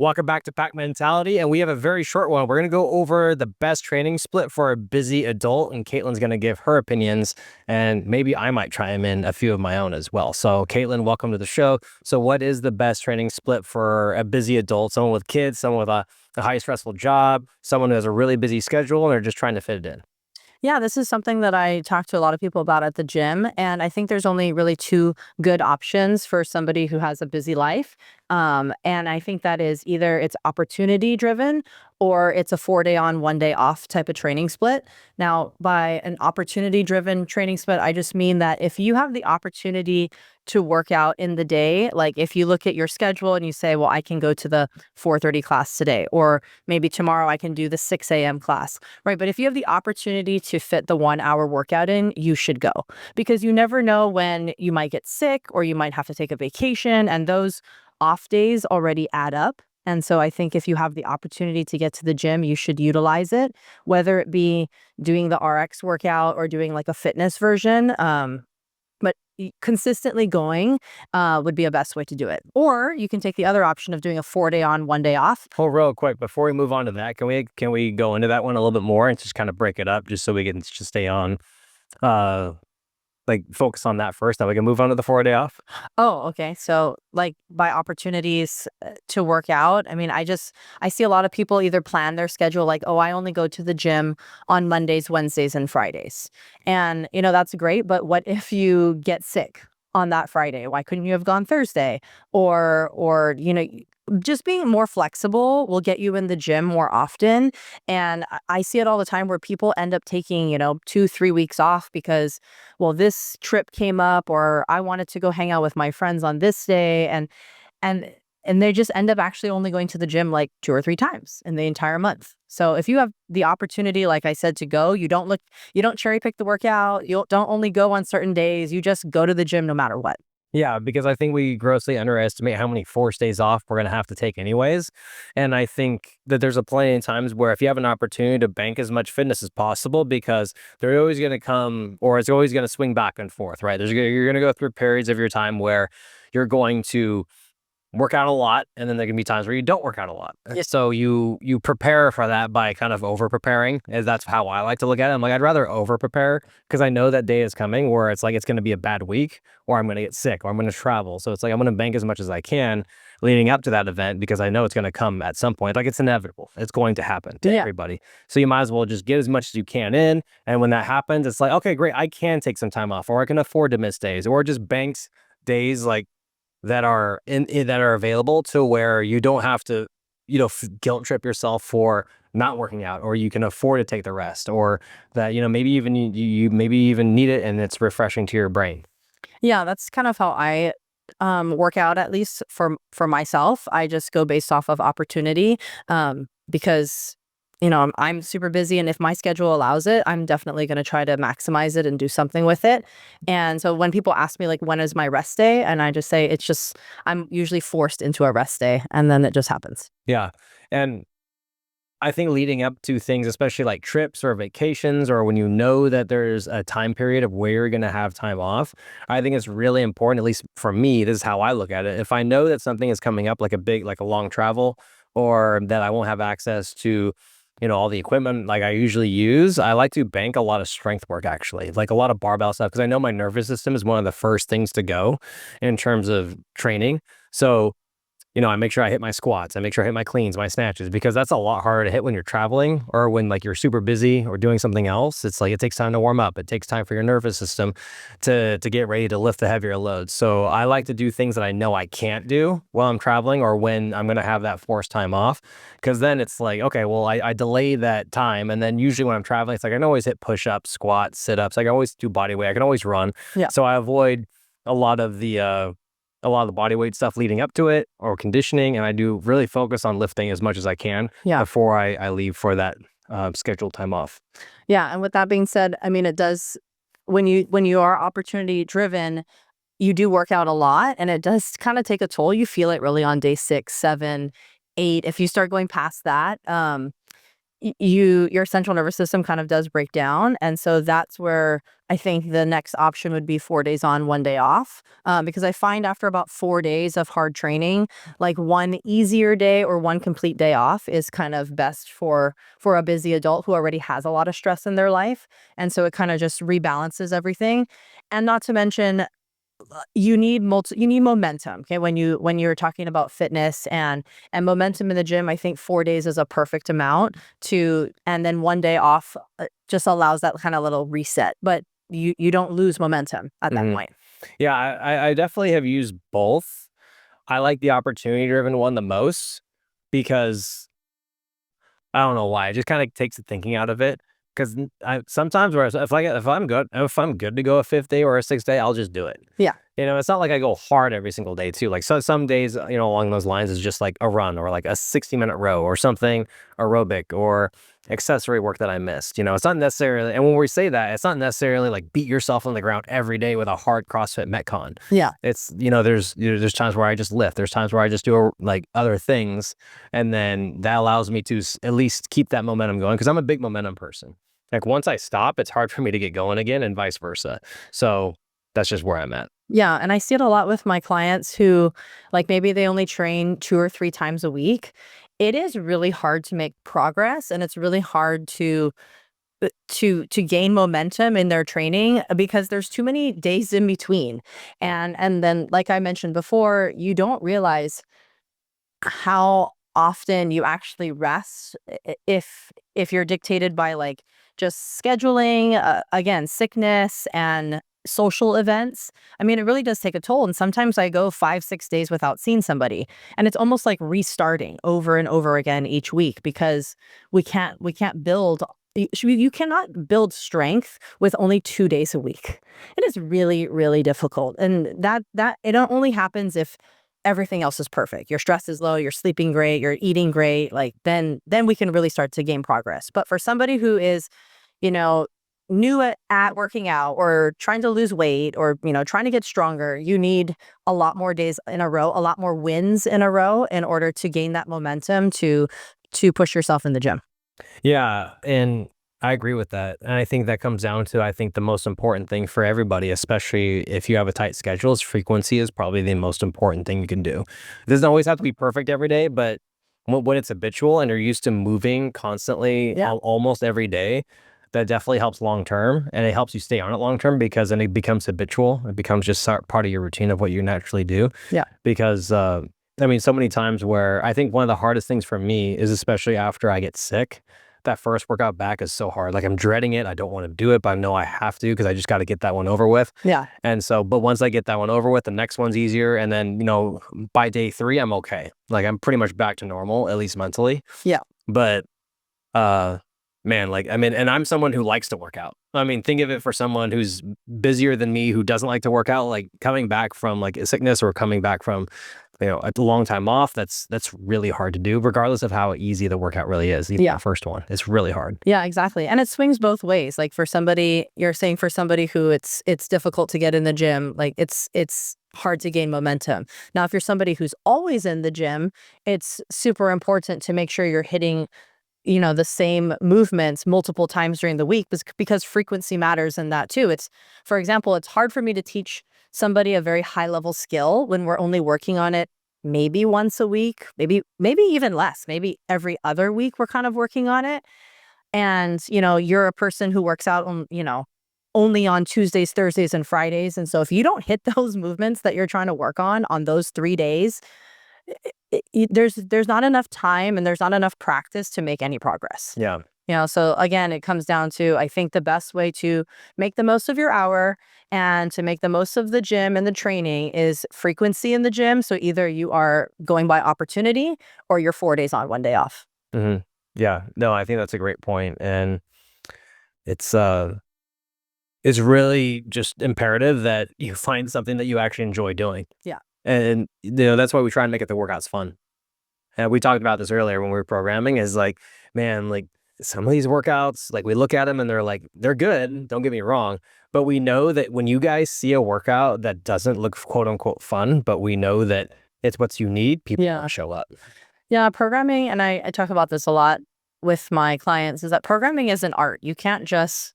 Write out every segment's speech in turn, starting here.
Welcome back to Pack Mentality, and we have a very short one. We're going to go over the best training split for a busy adult, and Caitlin's going to give her opinions, and maybe I might chime in a few of my own as well. So, Caitlin, welcome to the show. So, what is the best training split for a busy adult? Someone with kids, someone with a high stressful job, someone who has a really busy schedule, and they're just trying to fit it in. Yeah, this is something that I talk to a lot of people about at the gym. And I think there's only really two good options for somebody who has a busy life. And I think that is either it's opportunity driven or it's a 4 day on, 1 day off type of training split. Now, by an opportunity driven training split, I just mean that if you have the opportunity to work out in the day, like if you look at your schedule and you say, well, I can go to the 4:30 class today, or maybe tomorrow I can do the 6 a.m. class. Right. But if you have the opportunity to fit the 1 hour workout in, you should go because you never know when you might get sick or you might have to take a vacation. And those off days already add up. And so I think if you have the opportunity to get to the gym, you should utilize it, whether it be doing the RX workout or doing like a fitness version. But consistently going would be a best way to do it. Or you can take the other option of doing a 4 day on, 1 day off. Oh, real quick, before we move on to that, can we go into that one a little bit more and just kind of break it up, just so we can just stay on, uh, like focus on that first, then we can move on to the 4 day off. Oh, okay. So like by opportunities to work out, I mean, I see a lot of people either plan their schedule like, oh, I only go to the gym on Mondays, Wednesdays, and Fridays. And, that's great. But what if you get sick on that Friday? Why couldn't you have gone Thursday? Or, just being more flexible will get you in the gym more often. And I see it all the time where people end up taking, 2, 3 weeks off because, well, this trip came up or I wanted to go hang out with my friends on this day. And and they just end up actually only going to the gym like 2 or 3 times in the entire month. So if you have the opportunity, like I said, to go, you don't cherry pick the workout. You don't only go on certain days. You just go to the gym no matter what. Yeah, because I think we grossly underestimate how many forced days off we're gonna have to take anyways. And I think that there's a plenty of times where if you have an opportunity to bank as much fitness as possible, because they're always gonna come, or it's always gonna swing back and forth, right? You're gonna go through periods of your time where you're going to work out a lot, and then there can be times where you don't work out a lot. Yeah. So you prepare for that by kind of over preparing, as that's how I like to look at it. I'm like, I'd rather over prepare because I know that day is coming where it's like it's going to be a bad week, or I'm going to get sick, or I'm going to travel. So it's like I'm going to bank as much as I can leading up to that event because I know it's going to come at some point. Like it's inevitable. It's going to happen to Yeah. everybody. So you might as well just get as much as you can in. And when that happens, it's like, okay, great, I can take some time off, or I can afford to miss days, or just banks days like that are available to where you don't have to, guilt trip yourself for not working out, or you can afford to take the rest, or that, maybe even you maybe even need it and it's refreshing to your brain. Yeah, that's kind of how I work out, at least for myself. I just go based off of opportunity because I'm super busy, and if my schedule allows it, I'm definitely going to try to maximize it and do something with it. And so when people ask me like when is my rest day, and I just say it's just I'm usually forced into a rest day, and then it just happens. Yeah. And I think leading up to things, especially like trips or vacations, or when you know that there's a time period of where you're going to have time off, I think it's really important, at least for me, this is how I look at it. If I know that something is coming up, like a long travel, or that I won't have access to, all the equipment like I usually use, I like to bank a lot of strength work, actually, like a lot of barbell stuff, because I know my nervous system is one of the first things to go in terms of training. So I make sure I hit my squats. I make sure I hit my cleans, my snatches, because that's a lot harder to hit when you're traveling or when like you're super busy or doing something else. It's like it takes time to warm up. It takes time for your nervous system to get ready to lift the heavier loads. So I like to do things that I know I can't do while I'm traveling or when I'm going to have that forced time off, because then it's like, okay, well, I delay that time. And then usually when I'm traveling, it's like I can always hit push-ups, squats, sit-ups. I can always do body weight. I can always run. Yeah. So I avoid a lot of the body weight stuff leading up to it or conditioning, and I do really focus on lifting as much as I can Yeah. before I leave for that scheduled time off. Yeah. And with that being said, I mean, it does when you are opportunity driven, you do work out a lot, and it does kind of take a toll. You feel it really on day 6, 7, 8. If you start going past that, your central nervous system kind of does break down. And so that's where I think the next option would be 4 days on, 1 day off. Because I find after about 4 days of hard training, like one easier day or one complete day off is kind of best for a busy adult who already has a lot of stress in their life. And so it kind of just rebalances everything. And not to mention, you need momentum. Okay, when you're talking about fitness and momentum in the gym, I think 4 days is a perfect amount to, and then 1 day off just allows that kind of little reset. But you don't lose momentum at that Mhm. point. Yeah, I definitely have used both. I like the opportunity-driven one the most because I don't know why. It just kinda takes the thinking out of it. Because I sometimes where if I'm good to go a 5th day or a 6th day, I'll just do it. Yeah. It's not like I go hard every single day too. Like, some days, along those lines is just like a run or like a 60-minute row or something aerobic or accessory work that I missed. It's not necessarily, and when we say that, it's not necessarily like beat yourself on the ground every day with a hard CrossFit Metcon. Yeah. It's, there's times where I just lift. There's times where I just do like other things. And then that allows me to at least keep that momentum going because I'm a big momentum person. Like, once I stop, it's hard for me to get going again and vice versa. So that's just where I'm at. Yeah, and I see it a lot with my clients who, like, maybe they only train 2 or 3 times a week. It is really hard to make progress, and it's really hard to gain momentum in their training because there's too many days in between. And then, like I mentioned before, you don't realize how often you actually rest if you're dictated by like just scheduling, again, sickness and social events. I mean, it really does take a toll, and sometimes I go 5 6 days without seeing somebody, and it's almost like restarting over and over again each week because we can't build. You cannot build strength with only 2 days a week. It is really, really difficult, and that it only happens if everything else is perfect. Your stress is low, you're sleeping great, you're eating great, like then we can really start to gain progress. But for somebody who is, you know, new at working out or trying to lose weight or, trying to get stronger, you need a lot more days in a row, a lot more wins in a row in order to gain that momentum to push yourself in the gym. Yeah, and I agree with that. And I think that comes down to, I think the most important thing for everybody, especially if you have a tight schedule, is frequency is probably the most important thing you can do. It doesn't always have to be perfect every day, but when it's habitual and you're used to moving constantly Yeah. almost every day, that definitely helps long term. And it helps you stay on it long term because then it becomes habitual. It becomes just part of your routine of what you naturally do. Yeah. Because, I mean, so many times where I think one of the hardest things for me is especially after I get sick, that first workout back is so hard. Like, I'm dreading it. I don't want to do it, but I know I have to because I just got to get that one over with. Yeah. And so, but once I get that one over with, the next one's easier. And then, by day 3, I'm okay. Like, I'm pretty much back to normal, at least mentally. Yeah. But, uh, man, like, I mean, and I'm someone who likes to work out. I mean, think of it for someone who's busier than me, who doesn't like to work out, like coming back from like a sickness or coming back from, a long time off. That's really hard to do, regardless of how easy the workout really is. Even Yeah. the first one, it's really hard. Yeah, exactly. And it swings both ways. Like for somebody, you're saying for somebody who it's difficult to get in the gym, like it's hard to gain momentum. Now, if you're somebody who's always in the gym, it's super important to make sure you're hitting, the same movements multiple times during the week because frequency matters in that too. For example, it's hard for me to teach somebody a very high level skill when we're only working on it maybe once a week, maybe even less, maybe every other week we're kind of working on it. And, you're a person who works out on, only on Tuesdays, Thursdays, and Fridays. And so if you don't hit those movements that you're trying to work on those 3 days, there's not enough time and there's not enough practice to make any progress. Yeah. So again, it comes down to, I think the best way to make the most of your hour and to make the most of the gym and the training is frequency in the gym. So either you are going by opportunity or you're 4 days on, 1 day off. hmm Yeah. No, I think that's a great point, and it's uh, it's really just imperative that you find something that you actually enjoy doing, Yeah. and that's why we try and make it the workouts fun. And we talked about this earlier when we were programming. Is like, man, like some of these workouts, like we look at them and they're good. Don't get me wrong, but we know that when you guys see a workout that doesn't look quote unquote fun, but we know that it's what you need, people Yeah. will show up. Yeah. Programming, and I talk about this a lot with my clients, is that programming is an art. You can't just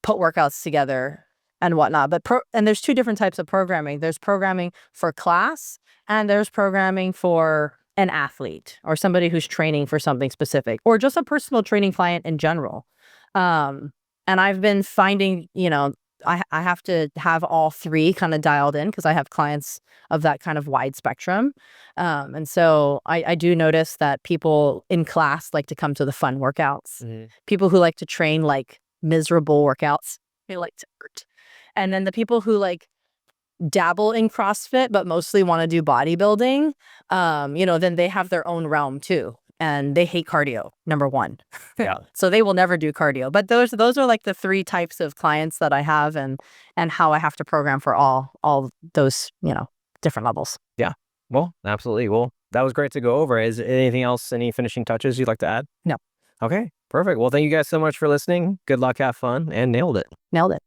put workouts together and whatnot. But and there's two different types of programming. There's programming for class, and there's programming for an athlete or somebody who's training for something specific, or just a personal training client in general. And I've been finding, I have to have all three kind of dialed in because I have clients of that kind of wide spectrum. And so I do notice that people in class like to come to the fun workouts. People who like to train like miserable workouts, they like to hurt. And then the people who like dabble in CrossFit but mostly want to do bodybuilding, then they have their own realm too. And they hate cardio, number one. Yeah. So they will never do cardio. But those are like the three types of clients that I have, and how I have to program for all those, different levels. Yeah. Well, absolutely. Well, that was great to go over. Is anything else, any finishing touches you'd like to add? No. Okay, perfect. Well, thank you guys so much for listening. Good luck, have fun, and nailed it. Nailed it.